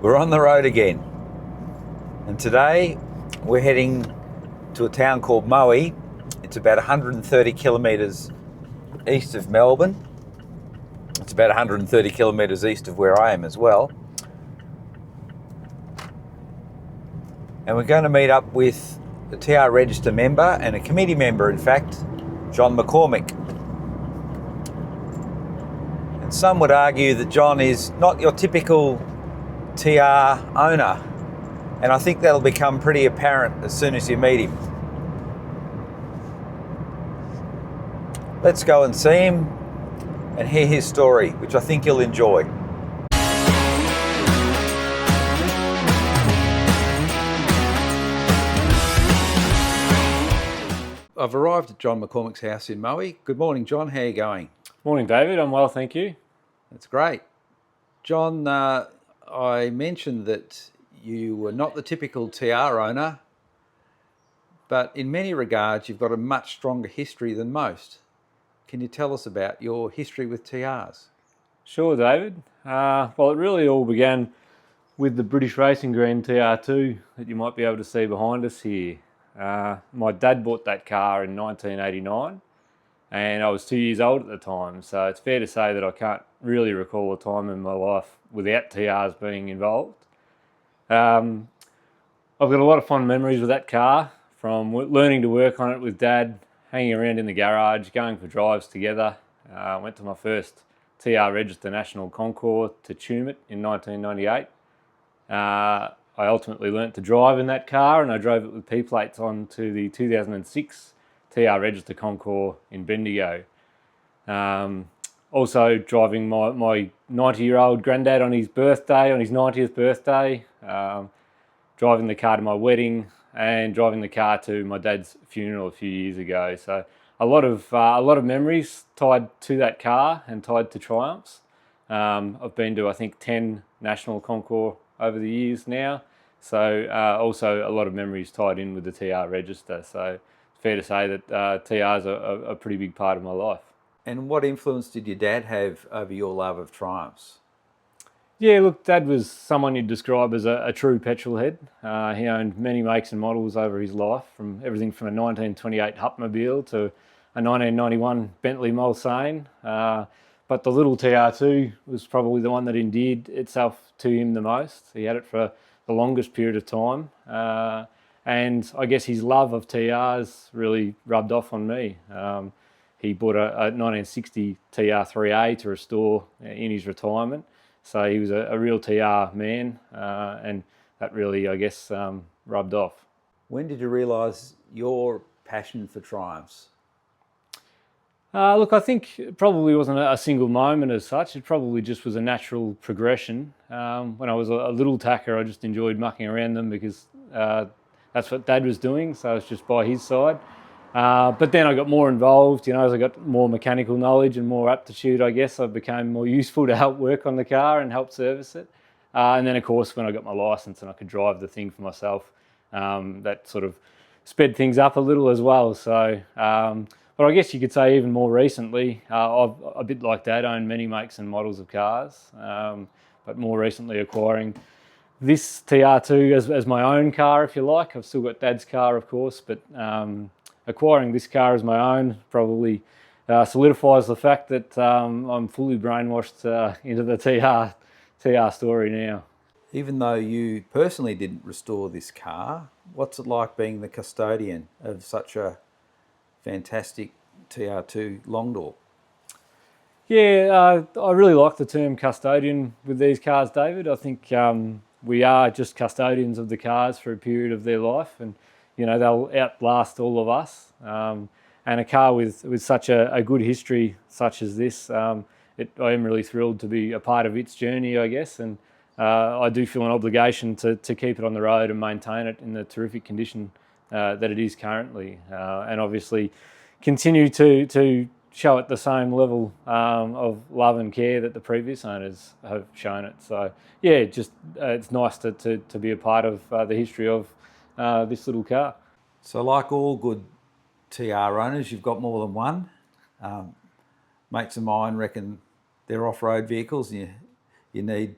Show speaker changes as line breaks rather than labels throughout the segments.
We're on the road again, and today we're heading to a town called Moe. It's about 130 kilometres east of Melbourne. It's about 130 kilometres east of where I am as well. And we're going to meet up with a TR Register member and a committee member, in fact, John McCormick. And some would argue that John is not your typical TR owner, and I think that'll become pretty apparent as soon as you meet him. Let's go and see him and hear his story, which I think you'll enjoy. I've arrived at John McCormick's house in Moe. Good morning, John. How are you going?
Morning, David. I'm well, thank you.
That's great. John, I mentioned that you were not the typical TR owner, but in many regards you've got a much stronger history than most. Can you tell us about your history with TRs?
Sure, David. Well, it really all began with the British Racing Green TR2 that you might be able to see behind us here. My dad bought that car in 1989 and I was 2 years old at the time, so it's fair to say that I can't really recall a time in my life without TRs being involved. I've got a lot of fond memories with that car, from learning to work on it with Dad, hanging around in the garage, going for drives together. I went to my first TR Register National Concours to Tumut in 1998. I ultimately learnt to drive in that car, and I drove it with P-plates on to the 2006 TR Register Concours in Bendigo. Also driving my 90-year-old granddad on his birthday, on his 90th birthday, driving the car to my wedding, and driving the car to my dad's funeral a few years ago. So a lot of memories tied to that car and tied to triumphs. I've been to, I think, 10 national concours over the years now. So also a lot of memories tied in with the TR Register. So it's fair to say that TRs are a pretty big part of my life.
And what influence did your dad have over your love of triumphs?
Yeah, look, Dad was someone you'd describe as a true petrol head. He owned many makes and models over his life, from everything from a 1928 Hupmobile to a 1991 Bentley Mulsanne. But the little TR2 was probably the one that endeared itself to him the most. He had it for the longest period of time. And I guess his love of TRs really rubbed off on me. He bought a 1960 TR3A to restore in his retirement. So he was a real TR man, and that really, I guess, rubbed off.
When did you realise your passion for triumphs?
Look, I think it probably wasn't a single moment as such. It probably just was a natural progression. When I was a little tacker, I just enjoyed mucking around them because that's what Dad was doing, so I was just by his side. But then I got more involved, as I got more mechanical knowledge and more aptitude, I guess, I became more useful to help work on the car and help service it. And then, of course, when I got my licence and I could drive the thing for myself, that sort of sped things up a little as well. So, but I guess you could say even more recently, I've, a bit like Dad, owned many makes and models of cars, but more recently acquiring this TR2 as my own car, if you like. I've still got Dad's car, of course, but acquiring this car as my own probably solidifies the fact that I'm fully brainwashed into the TR story now.
Even though you personally didn't restore this car, what's it like being the custodian of such a fantastic TR2 Long Door?
Yeah, I really like the term custodian with these cars, David. I think we are just custodians of the cars for a period of their life, and they'll outlast all of us. And a car with such a good history such as this, I am really thrilled to be a part of its journey, I guess. And I do feel an obligation to keep it on the road and maintain it in the terrific condition that it is currently. And obviously continue to show it the same level of love and care that the previous owners have shown it. So yeah, just it's nice to be a part of the history of this little car.
So like all good TR owners, you've got more than one. Mates of mine reckon they're off-road vehicles and you need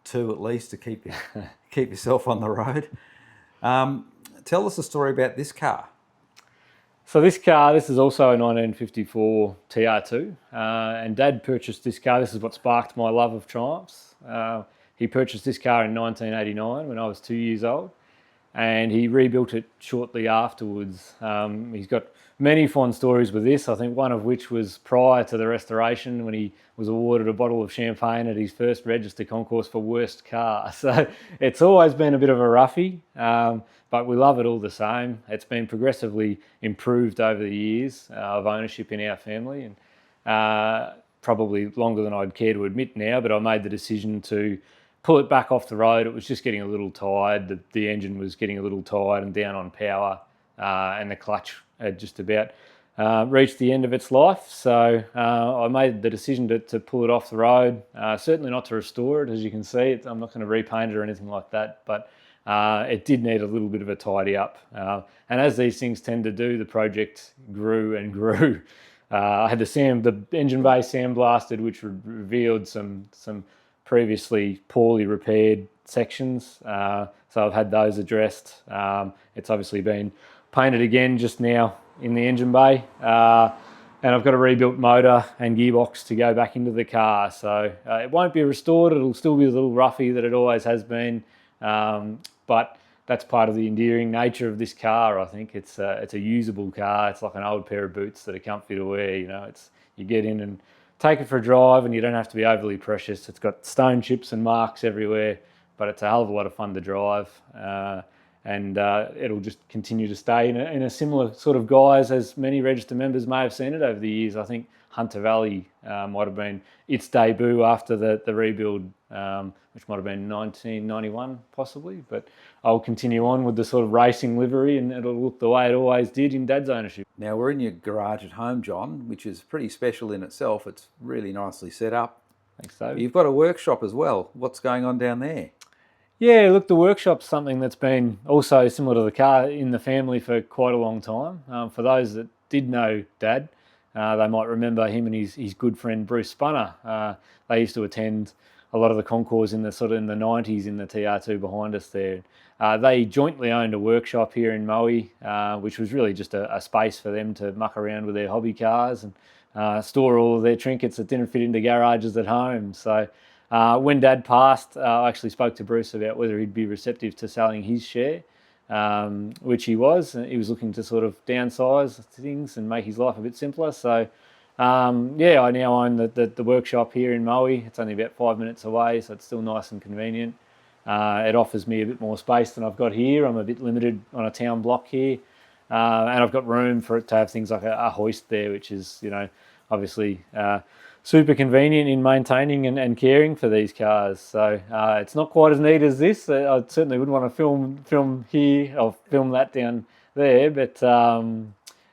2 at least to keep yourself on the road. Tell us a story about this car.
So this is also a 1954 TR2, and Dad purchased this car. This is what sparked my love of Triumphs. He purchased this car in 1989 when I was 2 years old, and he rebuilt it shortly afterwards. He's got many fond stories with this, I think one of which was prior to the restoration when he was awarded a bottle of champagne at his first register concourse for worst car. So it's always been a bit of a roughie, but we love it all the same. It's been progressively improved over the years of ownership in our family, and probably longer than I'd care to admit now, but I made the decision to pull it back off the road. It was just getting a little tired. The engine was getting a little tired and down on power, and the clutch had just about reached the end of its life. So I made the decision to pull it off the road, certainly not to restore it. As you can see, I'm not going to repaint it or anything like that, but it did need a little bit of a tidy up. And as these things tend to do, the project grew and grew. I had the engine bay sandblasted, which revealed some previously poorly repaired sections. So I've had those addressed. It's obviously been painted again just now in the engine bay. And I've got a rebuilt motor and gearbox to go back into the car. So it won't be restored. It'll still be a little roughy that it always has been. But that's part of the endearing nature of this car. I think it's a usable car. It's like an old pair of boots that are comfy to wear. You know, you get in and take it for a drive, and you don't have to be overly precious. It's got stone chips and marks everywhere, but it's a hell of a lot of fun to drive. And it'll just continue to stay in a similar sort of guise as many register members may have seen it over the years. I think Hunter Valley might have been its debut after the rebuild, which might have been 1991 possibly, but I'll continue on with the sort of racing livery, and it'll look the way it always did in Dad's ownership.
Now we're in your garage at home, John, which is pretty special in itself. It's really nicely set up.
Thanks, Dave.
You've got a workshop as well. What's going on down there?
Yeah, look, the workshop's something that's been also similar to the car in the family for quite a long time. For those that did know Dad, they might remember him and his good friend Bruce Spunner. They used to attend a lot of the concours in the 90s in the TR2 behind us there. They jointly owned a workshop here in Maui, which was really just a space for them to muck around with their hobby cars and store all of their trinkets that didn't fit into garages at home. So when Dad passed, I actually spoke to Bruce about whether he'd be receptive to selling his share, which he was. He was looking to sort of downsize things and make his life a bit simpler. So I now own the workshop here in Maui. It's only about 5 minutes away, so it's still nice and convenient. It offers me a bit more space than I've got here. I'm a bit limited on a town block here, and I've got room for it to have things like a hoist there, which is, obviously super convenient in maintaining and caring for these cars. So it's not quite as neat as this. I certainly wouldn't want to film here or film that down there, but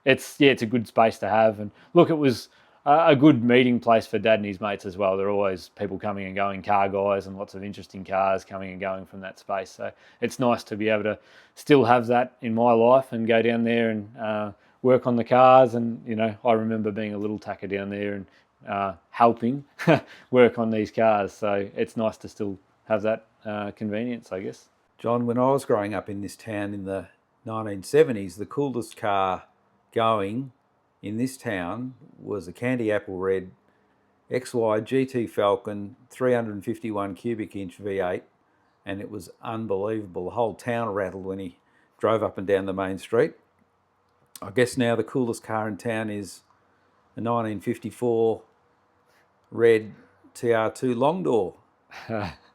it's a good space to have. And look, it was a good meeting place for Dad and his mates as well. There are always people coming and going, car guys, and lots of interesting cars coming and going from that space. So it's nice to be able to still have that in my life and go down there and work on the cars. And, I remember being a little tacker down there and helping work on these cars. So it's nice to still have that convenience, I guess.
John, when I was growing up in this town in the 1970s, the coolest car going in this town was a candy apple red XY GT Falcon 351 cubic inch V8, and it was unbelievable. The whole town rattled when he drove up and down the main street. I guess now the coolest car in town is a 1954 red TR2 Long Door.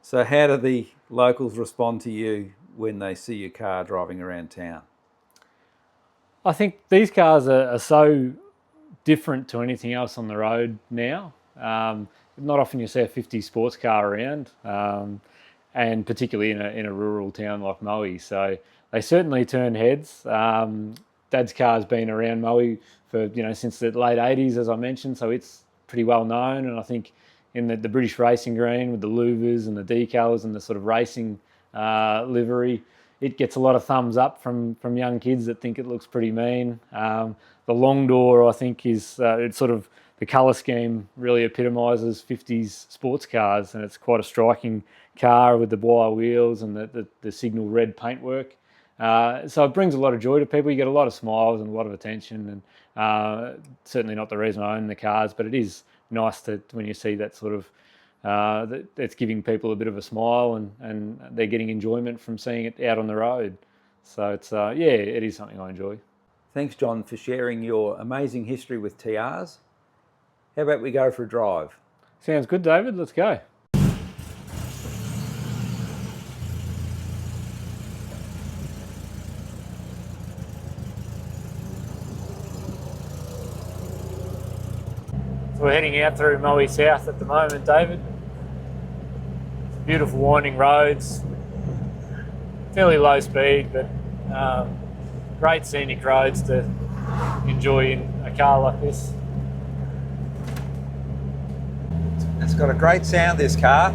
So how do the locals respond to you when they see your car driving around town?
I think these cars are so different to anything else on the road now. Not often you see a 50 sports car around, and particularly in a rural town like Maui. So they certainly turn heads. Dad's car's been around Maui for since the late 80s, as I mentioned. So it's pretty well known, and I think in the British racing green with the louvers and the decals and the sort of racing livery, it gets a lot of thumbs up from young kids that think it looks pretty mean. The Long Door, I think, is it sort of the colour scheme really epitomises 50s sports cars, and it's quite a striking car with the wire wheels and the signal red paintwork. So it brings a lot of joy to people. You get a lot of smiles and a lot of attention, and certainly not the reason I own the cars, but it is nice to when you see that sort of that's giving people a bit of a smile, and they're getting enjoyment from seeing it out on the road. So it's yeah, it is something I enjoy.
Thanks, John, for sharing your amazing history with TRs. How about we go for a drive?
Sounds good, David. Let's go. So we're heading out through Moe South at the moment, David. Beautiful winding roads, fairly low speed, but great scenic roads to enjoy in a car like this.
It's got a great sound, this car.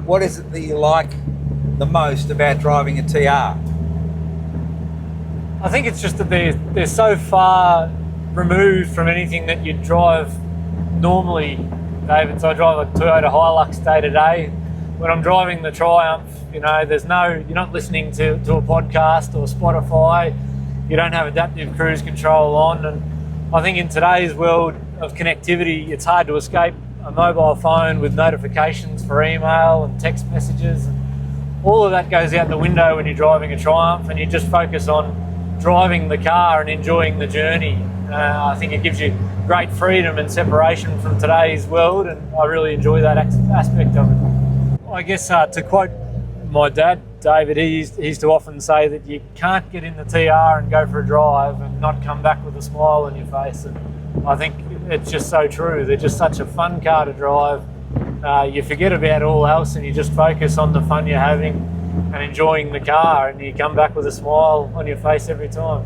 What is it that you like the most about driving a TR?
I think it's just that they're so far removed from anything that you drive normally, David. So I drive a Toyota Hilux day to day. When I'm driving the Triumph, you know, you're not listening to a podcast or Spotify. You don't have adaptive cruise control on. And I think in today's world of connectivity, it's hard to escape a mobile phone with notifications for email and text messages. And all of that goes out the window when you're driving a Triumph, and you just focus on driving the car and enjoying the journey. I think it gives you great freedom and separation from today's world, and I really enjoy that aspect of it. I guess to quote my dad, David, he used to often say that you can't get in the TR and go for a drive and not come back with a smile on your face, and I think it's just so true. They're just such a fun car to drive. You forget about all else and you just focus on the fun you're having and enjoying the car, and you come back with a smile on your face every time.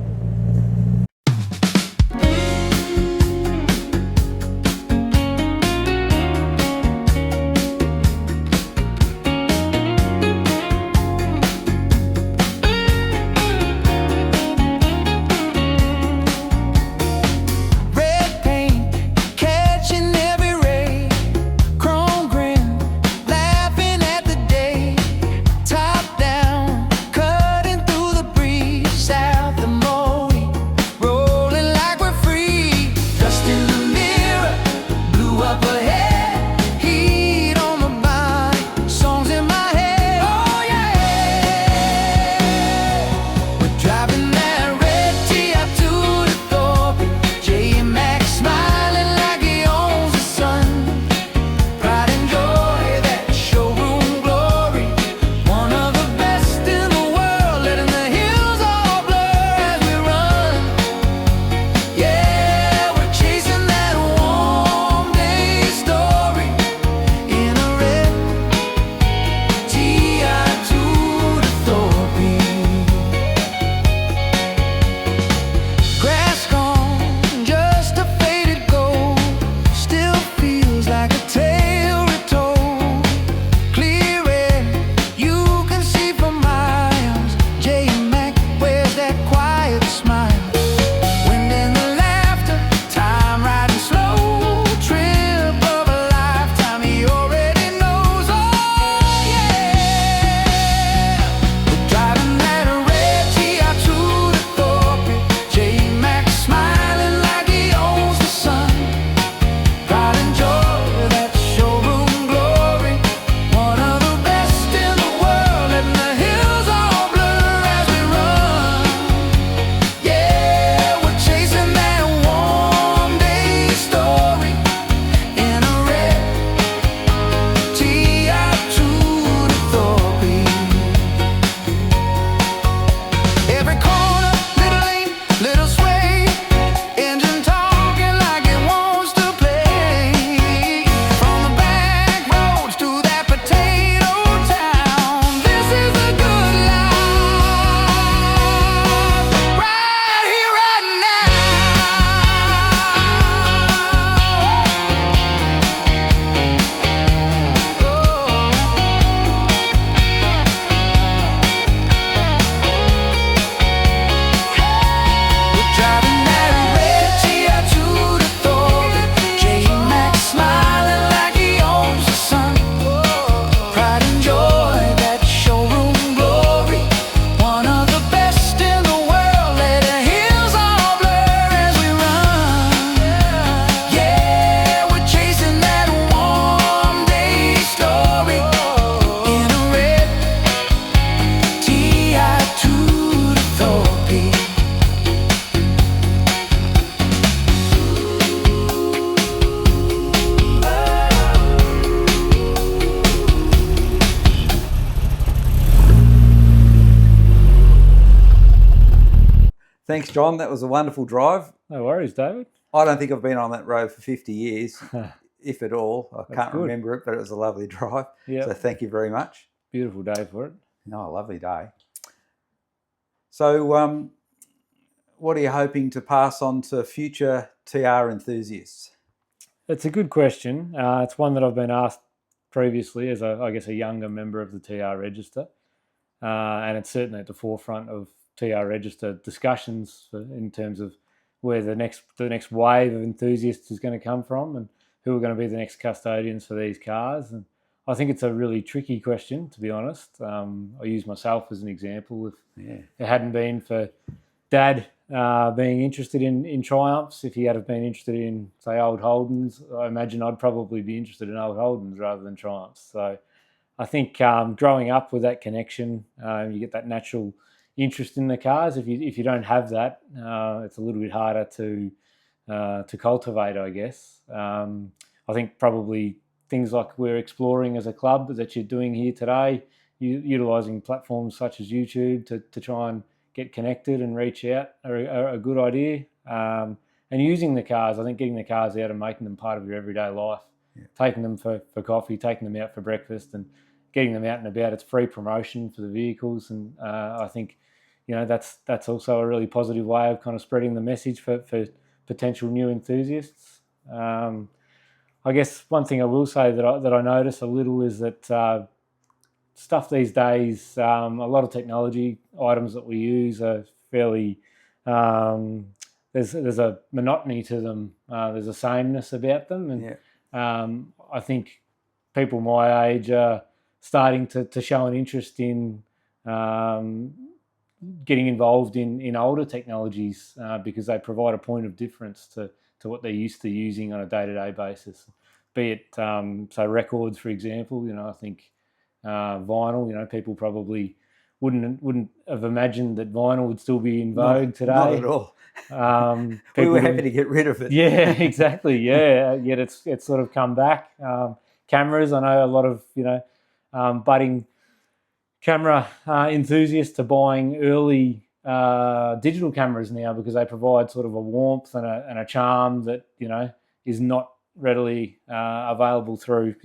Top down, cutting through the breeze, south of more.
Thanks, John. That was a wonderful drive.
No worries, David.
I don't think I've been on that road for 50 years, if at all. I can't
good.
remember it, but it was a lovely drive.
Yep.
So thank you very much.
Beautiful day for it.
Oh, a lovely day. So what are you hoping to pass on to future TR enthusiasts?
It's a good question. It's one that I've been asked previously as, I guess, a younger member of the TR register. And it's certainly at the forefront of TR register discussions in terms of where the next wave of enthusiasts is going to come from and who are going to be the next custodians for these cars. And I think it's a really tricky question, to be honest. I use myself as an example. If it hadn't been for Dad being interested in Triumphs, if he had been interested in, say, old Holdens, I imagine I'd probably be interested in old Holdens rather than Triumphs. So I think growing up with that connection, you get that natural interest in the cars. If you don't have that, it's a little bit harder to cultivate, I guess. I think probably things like we're exploring as a club that you're doing here today, utilising platforms such as YouTube to try and get connected and reach out are a good idea. And using the cars, I think getting the cars out and making them part of your everyday life, taking them for coffee, taking them out for breakfast and getting them out and about, it's free promotion for the vehicles. And I think, that's also a really positive way of kind of spreading the message for potential new enthusiasts. I guess one thing I will say that I notice a little is that stuff these days, a lot of technology items that we use are fairly, there's a monotony to them. There's a sameness about them. And I think people my age are starting to show an interest in getting involved in older technologies because they provide a point of difference to what they're used to using on a day-to-day basis. Be it, say, records, for example. I think vinyl, people probably wouldn't have imagined that vinyl would still be in vogue today.
Not at all. We were happy to get rid of it.
Yeah, exactly. Yeah, yet it's sort of come back. Cameras, I know a lot of, budding camera enthusiasts are buying early digital cameras now because they provide sort of a warmth and a charm that, is not readily available through,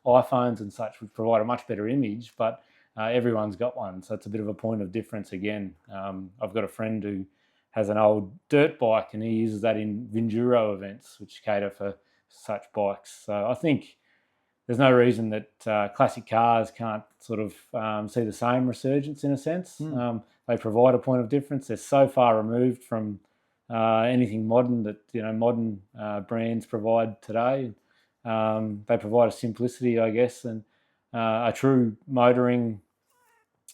iPhones and such, which provide a much better image, but everyone's got one. So it's a bit of a point of difference again. I've got a friend who has an old dirt bike and he uses that in Vinduro events, which cater for such bikes. So I think there's no reason that classic cars can't sort of see the same resurgence in a sense. They provide a point of difference. They're so far removed from anything modern that modern brands provide today. They provide a simplicity, I guess, and a true motoring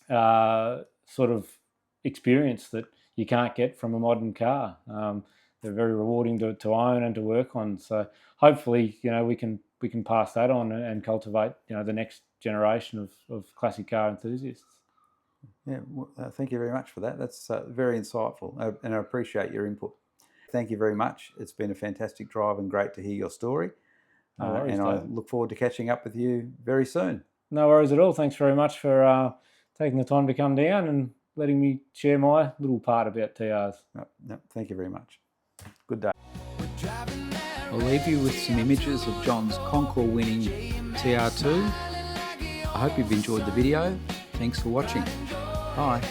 sort of experience that you can't get from a modern car. They're very rewarding to own and to work on. So hopefully, we can pass that on and cultivate, the next generation of classic car enthusiasts.
Yeah, thank you very much for that. That's very insightful, and I appreciate your input. Thank you very much. It's been a fantastic drive and great to hear your story.
No worries,
and I look forward to catching up with you very soon.
No worries at all. Thanks very much for taking the time to come down and letting me share my little part about TRs.
No, thank you very much. Good day. I'll leave you with some images of John's Concours winning TR2. I hope you've enjoyed the video. Thanks for watching. Bye.